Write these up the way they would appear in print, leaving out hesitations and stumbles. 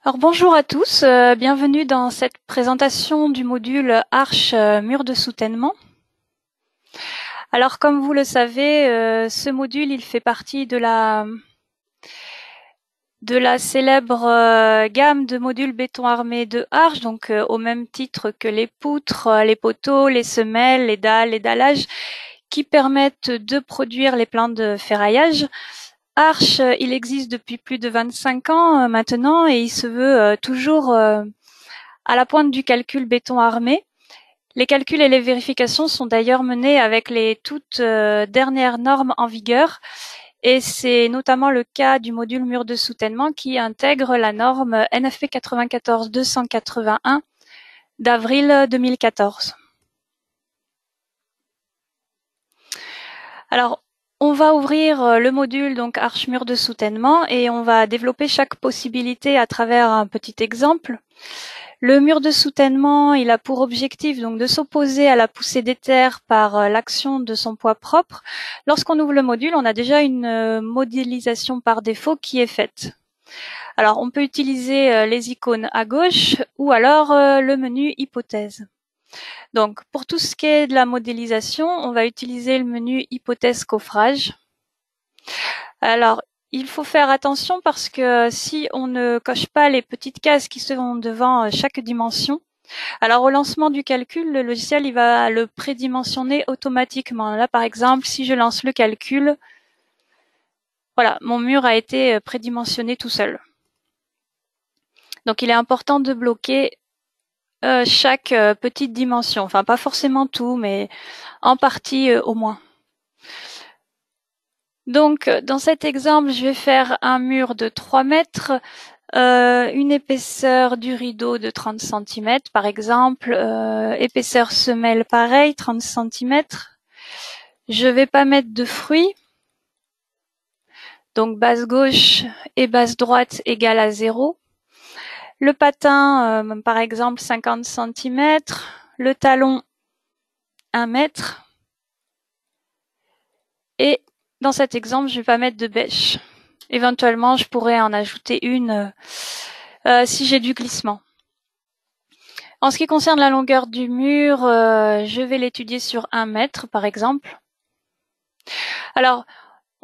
Alors bonjour à tous, bienvenue dans cette présentation du module Arche mur de soutènement. Alors comme vous le savez, ce module il fait partie de la célèbre gamme de modules béton armé de Arche, donc au même titre que les poutres, les poteaux, les semelles, les dalles, les dallages, qui permettent de produire les plans de ferraillage. Arche, il existe depuis plus de 25 ans maintenant et il se veut toujours à la pointe du calcul béton armé. Les calculs et les vérifications sont d'ailleurs menés avec les toutes dernières normes en vigueur et c'est notamment le cas du module mur de soutènement qui intègre la norme NFP 94-281 d'avril 2014. Alors, on va ouvrir le module donc Arche mur de soutènement et on va développer chaque possibilité à travers un petit exemple. Le mur de soutènement, il a pour objectif donc de s'opposer à la poussée des terres par l'action de son poids propre. Lorsqu'on ouvre le module, on a déjà une modélisation par défaut qui est faite. Alors, on peut utiliser les icônes à gauche ou alors le menu hypothèse. Donc, pour tout ce qui est de la modélisation, on va utiliser le menu hypothèse coffrage. Alors, il faut faire attention parce que si on ne coche pas les petites cases qui sont devant chaque dimension, alors au lancement du calcul, le logiciel il va le prédimensionner automatiquement. Là, par exemple, si je lance le calcul, voilà, mon mur a été prédimensionné tout seul. Donc, il est important de bloquer chaque petite dimension. Enfin, pas forcément tout, mais en partie au moins. Donc, dans cet exemple, je vais faire un mur de 3 mètres, une épaisseur du rideau de 30 cm, par exemple, épaisseur semelle pareil, 30 cm. Je vais pas mettre de fruits. Donc, base gauche et base droite égale à 0. Le patin, par exemple, 50 cm. Le talon, 1 mètre. Et dans cet exemple, je vais pas mettre de bêche. Éventuellement, je pourrais en ajouter une si j'ai du glissement. En ce qui concerne la longueur du mur, je vais l'étudier sur 1 mètre, par exemple. Alors,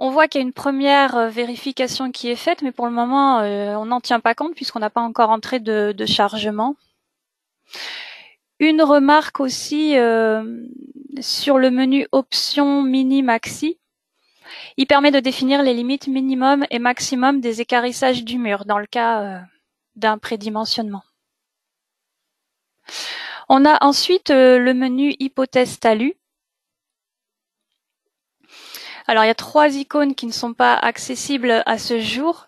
on voit qu'il y a une première vérification qui est faite, mais pour le moment, on n'en tient pas compte puisqu'on n'a pas encore entré de chargement. Une remarque aussi sur le menu Options Mini Maxi. Il permet de définir les limites minimum et maximum des équarrissages du mur dans le cas d'un prédimensionnement. On a ensuite le menu Hypothèse talus. Alors, il y a 3 icônes qui ne sont pas accessibles à ce jour.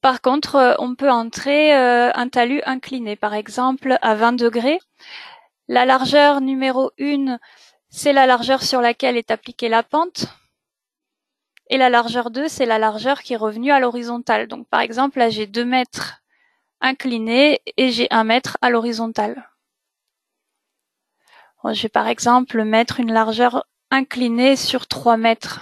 Par contre, on peut entrer un talus incliné, par exemple à 20 degrés. La largeur numéro 1, c'est la largeur sur laquelle est appliquée la pente. Et la largeur 2, c'est la largeur qui est revenue à l'horizontale. Donc, par exemple, là, j'ai 2 mètres inclinés et j'ai 1 mètre à l'horizontale. Bon, je vais par exemple mettre une largeur inclinée sur 3 mètres.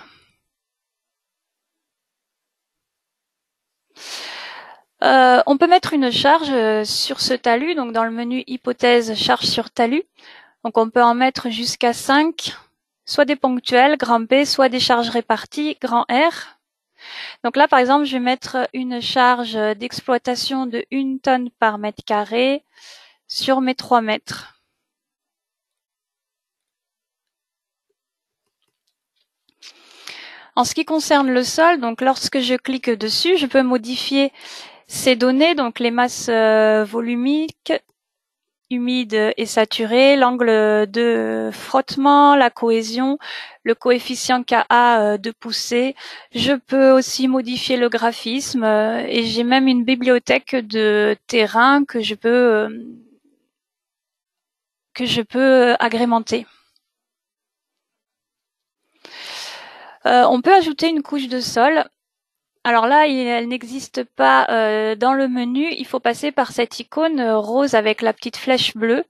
On peut mettre une charge sur ce talus, donc dans le menu hypothèse charge sur talus. Donc on peut en mettre jusqu'à 5, soit des ponctuels, grand P, soit des charges réparties, grand R. Donc là, par exemple, je vais mettre une charge d'exploitation de 1 tonne par mètre carré sur mes 3 mètres. En ce qui concerne le sol, donc lorsque je clique dessus, je peux modifier ces données, donc les masses volumiques, humides et saturées, l'angle de frottement, la cohésion, le coefficient Ka de poussée. Je peux aussi modifier le graphisme et j'ai même une bibliothèque de terrain que je peux agrémenter. On peut ajouter une couche de sol. Alors là, elle n'existe pas dans le menu. Il faut passer par cette icône rose avec la petite flèche bleue.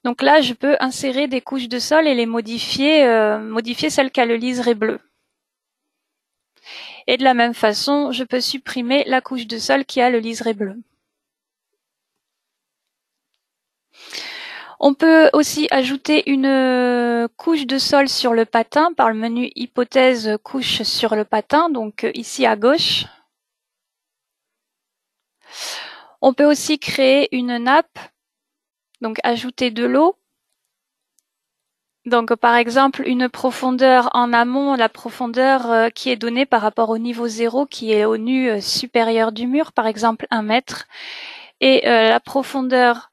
Donc là, je peux insérer des couches de sol et les modifier celle qui a le liseré bleu. Et de la même façon, je peux supprimer la couche de sol qui a le liseré bleu. On peut aussi ajouter une couche de sol sur le patin par le menu hypothèse couche sur le patin, donc ici à gauche. On peut aussi créer une nappe, donc ajouter de l'eau. Donc par exemple une profondeur en amont, la profondeur qui est donnée par rapport au niveau 0 qui est au nu supérieur du mur, par exemple 1 mètre, et la profondeur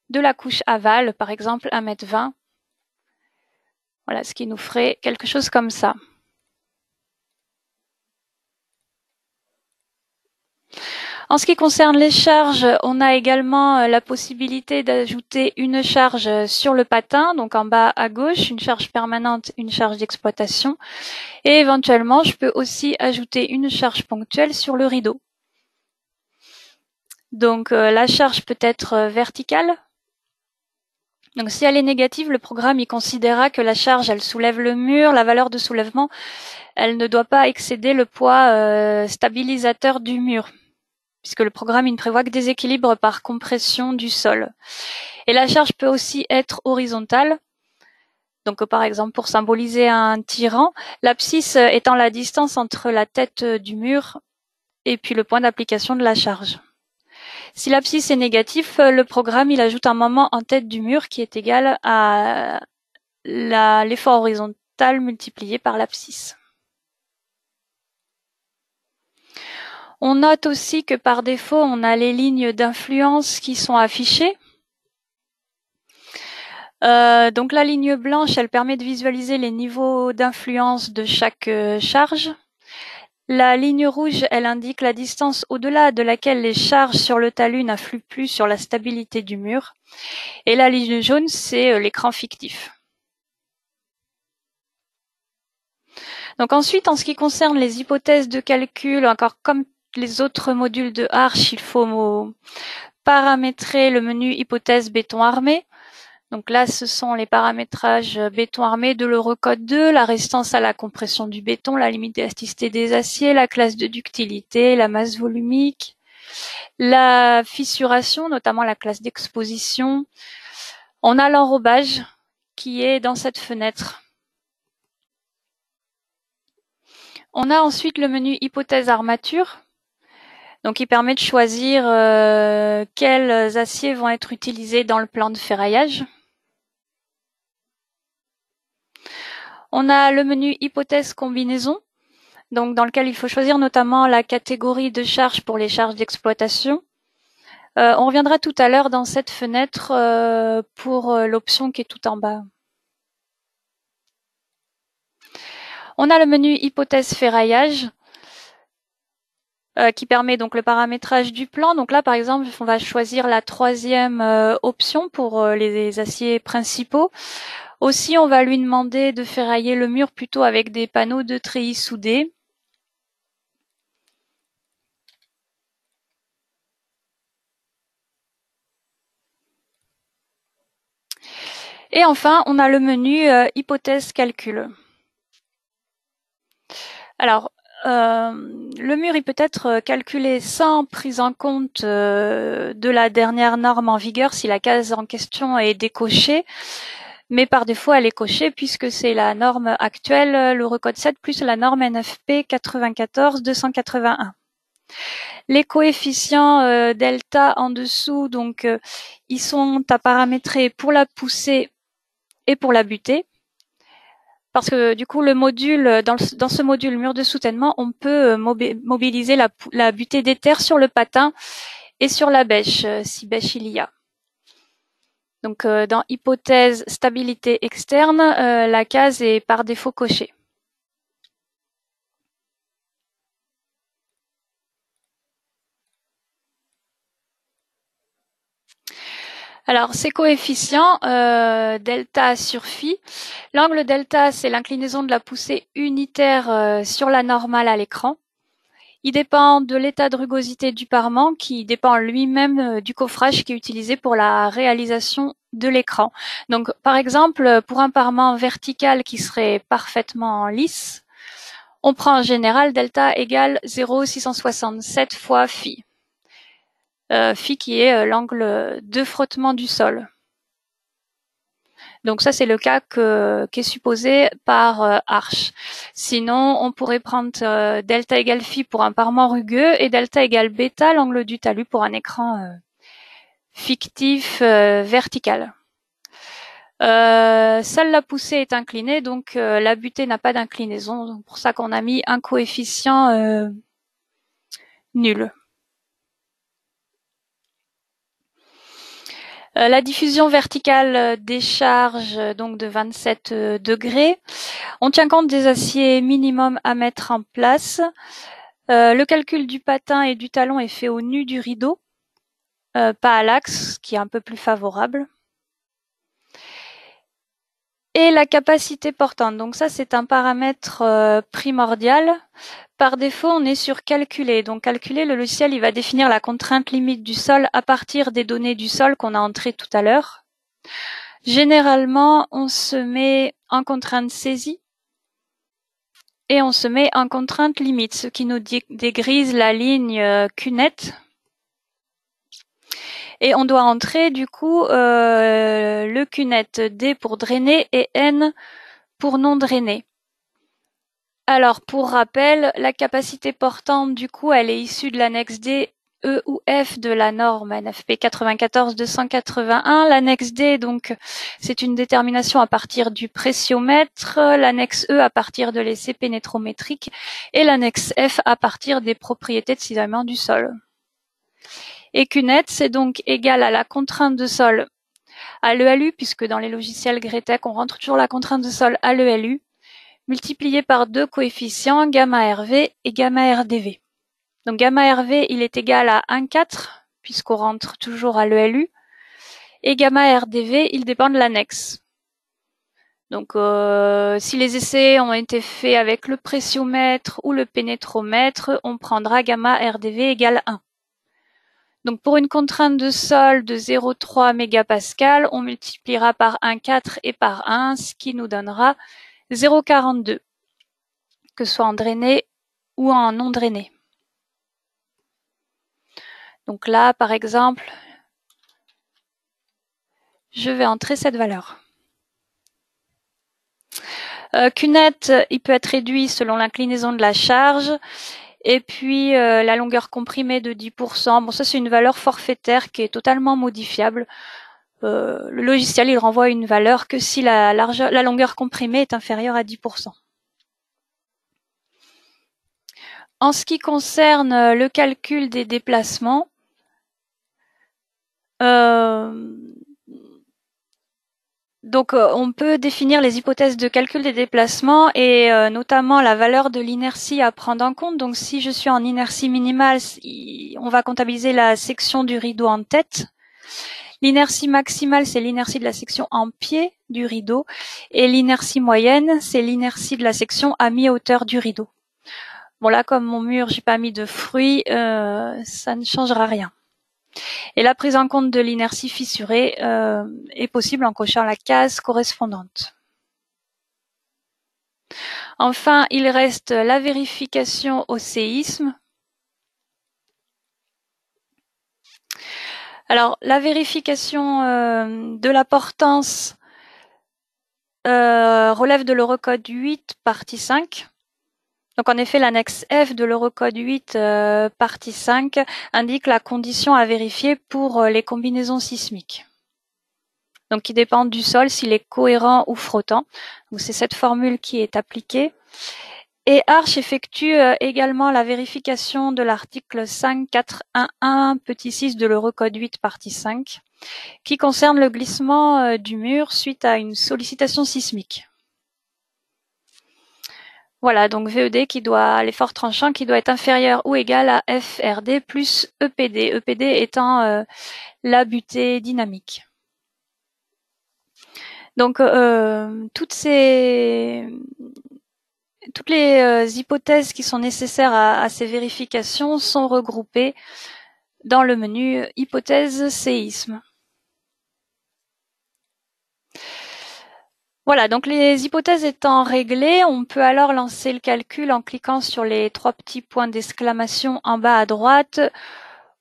de la couche aval, par exemple 1,20 m. Voilà, ce qui nous ferait quelque chose comme ça. En ce qui concerne les charges, on a également la possibilité d'ajouter une charge sur le patin, donc en bas à gauche, une charge permanente, une charge d'exploitation. Et éventuellement, je peux aussi ajouter une charge ponctuelle sur le rideau. Donc la charge peut être verticale. Donc si elle est négative, le programme il considérera que la charge elle soulève le mur, la valeur de soulèvement elle ne doit pas excéder le poids stabilisateur du mur, puisque le programme il ne prévoit que des équilibres par compression du sol. Et la charge peut aussi être horizontale. Donc par exemple pour symboliser un tyran, l'abscisse étant la distance entre la tête du mur et puis le point d'application de la charge. Si l'abscisse est négatif, le programme il ajoute un moment en tête du mur qui est égal à l'effort horizontal multiplié par l'abscisse. On note aussi que par défaut, on a les lignes d'influence qui sont affichées. Donc la ligne blanche, elle permet de visualiser les niveaux d'influence de chaque charge. La ligne rouge, elle indique la distance au-delà de laquelle les charges sur le talus n'influent plus sur la stabilité du mur. Et la ligne jaune, c'est l'écran fictif. Donc ensuite, en ce qui concerne les hypothèses de calcul, encore comme les autres modules de Arch, il faut paramétrer le menu hypothèse béton armé. Donc là, ce sont les paramétrages béton armé de l'Eurocode 2, la résistance à la compression du béton, la limite d'élasticité des aciers, la classe de ductilité, la masse volumique, la fissuration, notamment la classe d'exposition. On a l'enrobage qui est dans cette fenêtre. On a ensuite le menu hypothèse armature, donc il permet de choisir quels aciers vont être utilisés dans le plan de ferraillage. On a le menu hypothèse combinaison, donc dans lequel il faut choisir notamment la catégorie de charge pour les charges d'exploitation. On reviendra tout à l'heure dans cette fenêtre pour l'option qui est tout en bas. On a le menu hypothèse ferraillage qui permet donc le paramétrage du plan. Donc là, par exemple, on va choisir la troisième option pour les aciers principaux. Aussi, on va lui demander de ferrailler le mur plutôt avec des panneaux de treillis soudés. Et enfin, on a le menu hypothèse calcul. Alors, le mur il peut être calculé sans prise en compte de la dernière norme en vigueur si la case en question est décochée, mais par défaut elle est cochée puisque c'est la norme actuelle, l'Eurocode 7 plus la norme NFP 94-281. Les coefficients delta en dessous, donc ils sont à paramétrer pour la poussée et pour la butée. Parce que du coup, le module dans ce module mur de soutènement, on peut mobiliser la butée d'éther sur le patin et sur la bêche, si bêche il y a. Donc dans hypothèse stabilité externe, la case est par défaut cochée. Alors, ces coefficients, delta sur phi. L'angle delta, c'est l'inclinaison de la poussée unitaire sur la normale à l'écran. Il dépend de l'état de rugosité du parement qui dépend lui-même du coffrage qui est utilisé pour la réalisation de l'écran. Donc, par exemple, pour un parement vertical qui serait parfaitement lisse, on prend en général delta égale 0,667 fois phi. phi qui est l'angle de frottement du sol. Donc ça, c'est le cas qui est supposé par Arch. Sinon, on pourrait prendre delta égale phi pour un parement rugueux et delta égale bêta, l'angle du talus, pour un écran fictif vertical. Seule la poussée est inclinée, donc la butée n'a pas d'inclinaison. C'est pour ça qu'on a mis un coefficient nul. La diffusion verticale des charges, donc de 27 degrés. On tient compte des aciers minimum à mettre en place. Le calcul du patin et du talon est fait au nu du rideau, pas à l'axe, qui est un peu plus favorable. Et la capacité portante, donc ça c'est un paramètre primordial. Par défaut, on est sur calculer. Donc calculer, le logiciel il va définir la contrainte limite du sol à partir des données du sol qu'on a entrées tout à l'heure. Généralement, on se met en contrainte saisie et on se met en contrainte limite, ce qui nous dégrise la ligne QNet. Et on doit entrer du coup le QNet D pour drainer et N pour non drainer. Alors pour rappel, la capacité portante du coup elle est issue de l'annexe D, E ou F de la norme NFP 94-281. L'annexe D donc c'est une détermination à partir du pressiomètre, l'annexe E à partir de l'essai pénétrométrique et l'annexe F à partir des propriétés de cisaillement du sol. Et QNet, c'est donc égal à la contrainte de sol à l'ELU, puisque dans les logiciels Gretek, on rentre toujours la contrainte de sol à l'ELU, multiplié par deux coefficients, gamma RV et gamma RDV. Donc gamma RV, il est égal à 1,4, puisqu'on rentre toujours à l'ELU, et gamma RDV, il dépend de l'annexe. Donc si les essais ont été faits avec le pressiomètre ou le pénétromètre, on prendra gamma RDV égale 1. Donc pour une contrainte de sol de 0,3 mégapascal, on multipliera par 1,4 et par 1, ce qui nous donnera 0,42, que ce soit en drainé ou en non drainé. Donc là, par exemple, je vais entrer cette valeur. QNet, il peut être réduit selon l'inclinaison de la charge. Et puis la longueur comprimée de 10%, bon ça c'est une valeur forfaitaire qui est totalement modifiable. Le logiciel il renvoie une valeur que si la longueur comprimée est inférieure à 10%. En ce qui concerne le calcul des déplacements, donc on peut définir les hypothèses de calcul des déplacements et notamment la valeur de l'inertie à prendre en compte. Donc si je suis en inertie minimale, on va comptabiliser la section du rideau en tête. L'inertie maximale, c'est l'inertie de la section en pied du rideau. Et l'inertie moyenne, c'est l'inertie de la section à mi-hauteur du rideau. Bon là, comme mon mur, j'ai pas mis de fruits, ça ne changera rien. Et la prise en compte de l'inertie fissurée est possible en cochant la case correspondante. Enfin, il reste la vérification au séisme. Alors, la vérification de la portance relève de l'Eurocode 8, partie 5. Donc en effet, l'annexe F de l'Eurocode 8, partie 5, indique la condition à vérifier pour les combinaisons sismiques. Donc qui dépendent du sol, s'il est cohérent ou frottant. Donc c'est cette formule qui est appliquée. Et Arch effectue également la vérification de l'article 5.4.1.1 petit 6 de l'Eurocode 8, partie 5, qui concerne le glissement du mur suite à une sollicitation sismique. Voilà, donc VED l'effort tranchant qui doit être inférieur ou égal à FRD plus EPD, EPD étant la butée dynamique. Donc toutes les hypothèses qui sont nécessaires à ces vérifications sont regroupées dans le menu hypothèse séisme. Voilà, donc les hypothèses étant réglées, on peut alors lancer le calcul en cliquant sur les trois petits points d'exclamation en bas à droite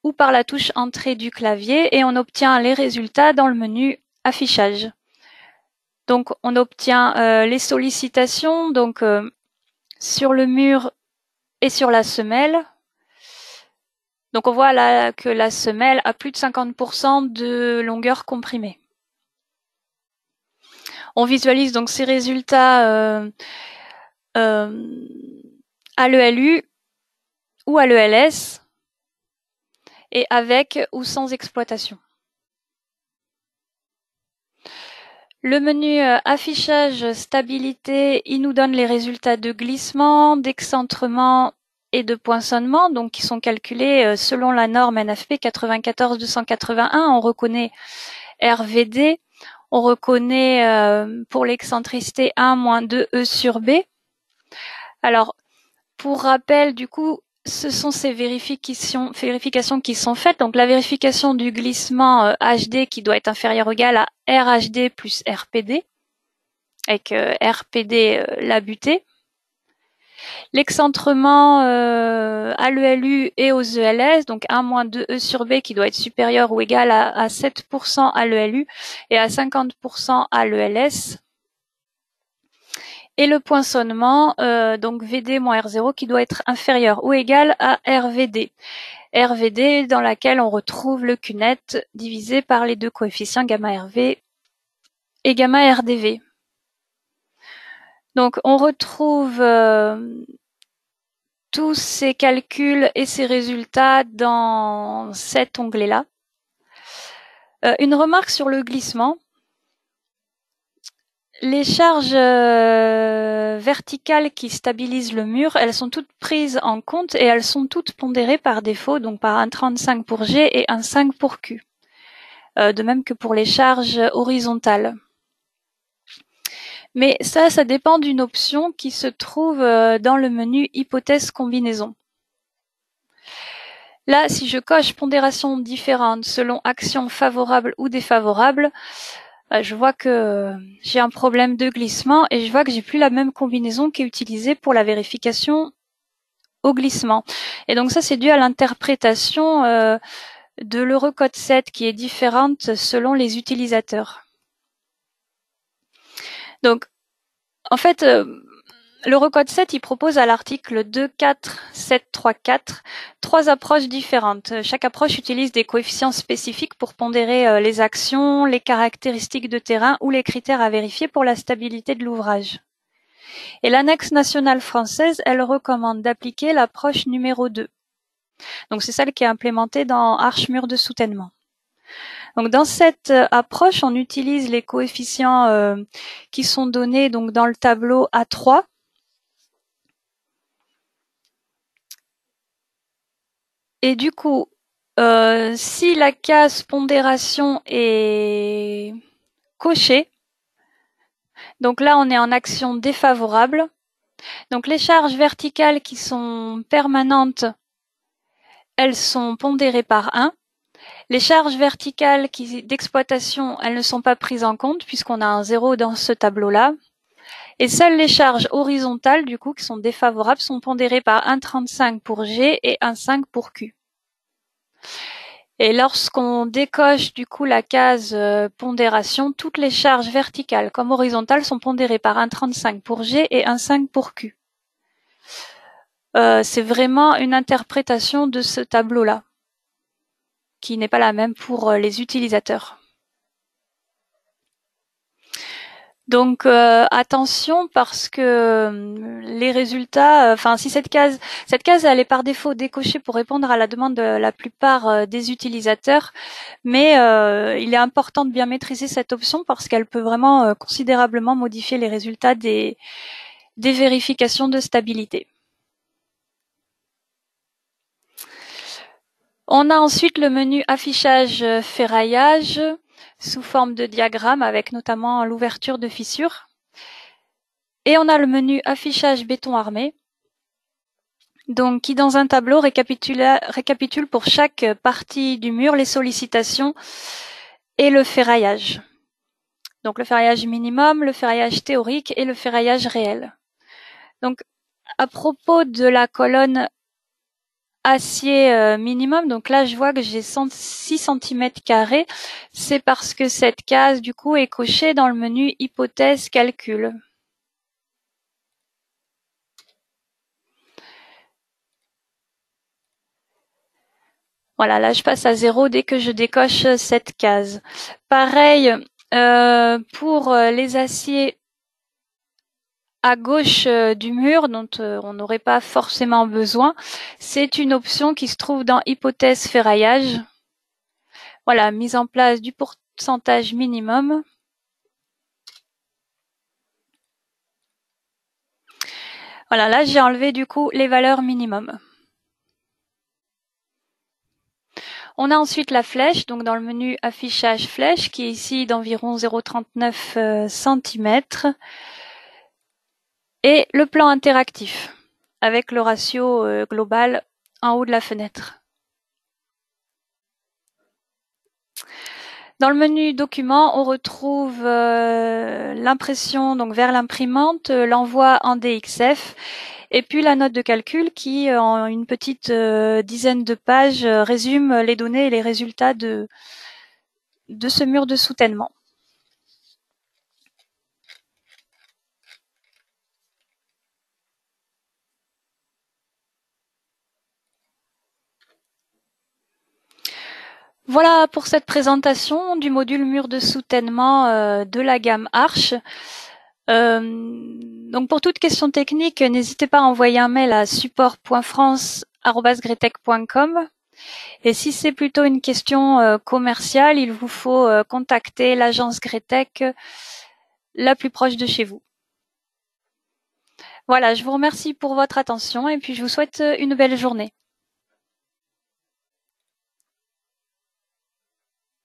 ou par la touche entrée du clavier et on obtient les résultats dans le menu affichage. Donc on obtient les sollicitations donc sur le mur et sur la semelle. Donc on voit là que la semelle a plus de 50% de longueur comprimée. On visualise donc ces résultats à l'ELU ou à l'ELS et avec ou sans exploitation. Le menu affichage stabilité, il nous donne les résultats de glissement, d'excentrement et de poinçonnement, donc qui sont calculés selon la norme NFP 94-281. On reconnaît RVD, on reconnaît pour l'excentricité 1 moins 2E sur B. Alors, pour rappel, du coup, ce sont ces vérifications qui sont faites. Donc la vérification du glissement HD qui doit être inférieur ou égal à RHD plus RPD, avec RPD la butée. L'excentrement à l'ELU et aux ELS, donc 1 moins 2E sur B qui doit être supérieur ou égal à 7% à l'ELU et à 50% à l'ELS. Et le poinçonnement, donc VD moins R0 qui doit être inférieur ou égal à RVD. RVD dans laquelle on retrouve le QNet divisé par les deux coefficients gamma RV et gamma RDV. Donc on retrouve tous ces calculs et ces résultats dans cet onglet-là. Une remarque sur le glissement. Les charges verticales qui stabilisent le mur, elles sont toutes prises en compte et elles sont toutes pondérées par défaut, donc par un 35 pour G et un 5 pour Q. De même que pour les charges horizontales. Mais ça dépend d'une option qui se trouve dans le menu hypothèse combinaison. Là, si je coche pondération différente selon action favorable ou défavorable, je vois que j'ai un problème de glissement et je vois que j'ai plus la même combinaison qui est utilisée pour la vérification au glissement. Et donc ça, c'est dû à l'interprétation de l'Eurocode 7 qui est différente selon les utilisateurs. Donc, en fait, l'Eurocode 7, il propose à l'article 2.4.7.3.4 trois approches différentes. Chaque approche utilise des coefficients spécifiques pour pondérer les actions, les caractéristiques de terrain ou les critères à vérifier pour la stabilité de l'ouvrage. Et l'annexe nationale française, elle recommande d'appliquer l'approche numéro 2. Donc c'est celle qui est implémentée dans Arches-Murs de soutènement. Donc dans cette approche, on utilise les coefficients qui sont donnés donc dans le tableau A3. Et du coup, si la case pondération est cochée, donc là on est en action défavorable. Donc les charges verticales qui sont permanentes, elles sont pondérées par 1. Les charges verticales d'exploitation, elles ne sont pas prises en compte puisqu'on a un 0 dans ce tableau-là. Et seules les charges horizontales, du coup, qui sont défavorables, sont pondérées par 1,35 pour G et 1,5 pour Q. Et lorsqu'on décoche, du coup, la case pondération, toutes les charges verticales comme horizontales sont pondérées par 1,35 pour G et 1,5 pour Q. C'est vraiment une interprétation de ce tableau-là, qui n'est pas la même pour les utilisateurs. Donc attention parce que les résultats, si cette case elle est par défaut décochée pour répondre à la demande de la plupart des utilisateurs, mais il est important de bien maîtriser cette option parce qu'elle peut vraiment considérablement modifier les résultats des vérifications de stabilité. On a ensuite le menu affichage ferraillage sous forme de diagramme avec notamment l'ouverture de fissures. Et on a le menu affichage béton armé, donc qui dans un tableau récapitule pour chaque partie du mur les sollicitations et le ferraillage. Donc le ferraillage minimum, le ferraillage théorique et le ferraillage réel. Donc à propos de la colonne acier minimum. Donc là, je vois que j'ai 6 cm². C'est parce que cette case, du coup, est cochée dans le menu hypothèse calcul. Voilà, là, je passe à 0 dès que je décoche cette case. Pareil pour les aciers à gauche du mur dont on n'aurait pas forcément besoin. C'est une option qui se trouve dans hypothèse ferraillage. Voilà, mise en place du pourcentage minimum. Voilà, là j'ai enlevé du coup les valeurs minimum. On a ensuite la flèche, donc dans le menu affichage flèche, qui est ici d'environ 0,39 cm. Et le plan interactif, avec le ratio global en haut de la fenêtre. Dans le menu document, on retrouve l'impression donc vers l'imprimante, l'envoi en DXF, et puis la note de calcul qui, en une petite dizaine de pages, résume les données et les résultats de ce mur de soutènement. Voilà pour cette présentation du module mur de soutènement de la gamme Arch. Donc pour toute question technique, n'hésitez pas à envoyer un mail à support.france@gretec.com. Et si c'est plutôt une question commerciale, il vous faut contacter l'agence Gretec la plus proche de chez vous. Voilà, je vous remercie pour votre attention et puis je vous souhaite une belle journée.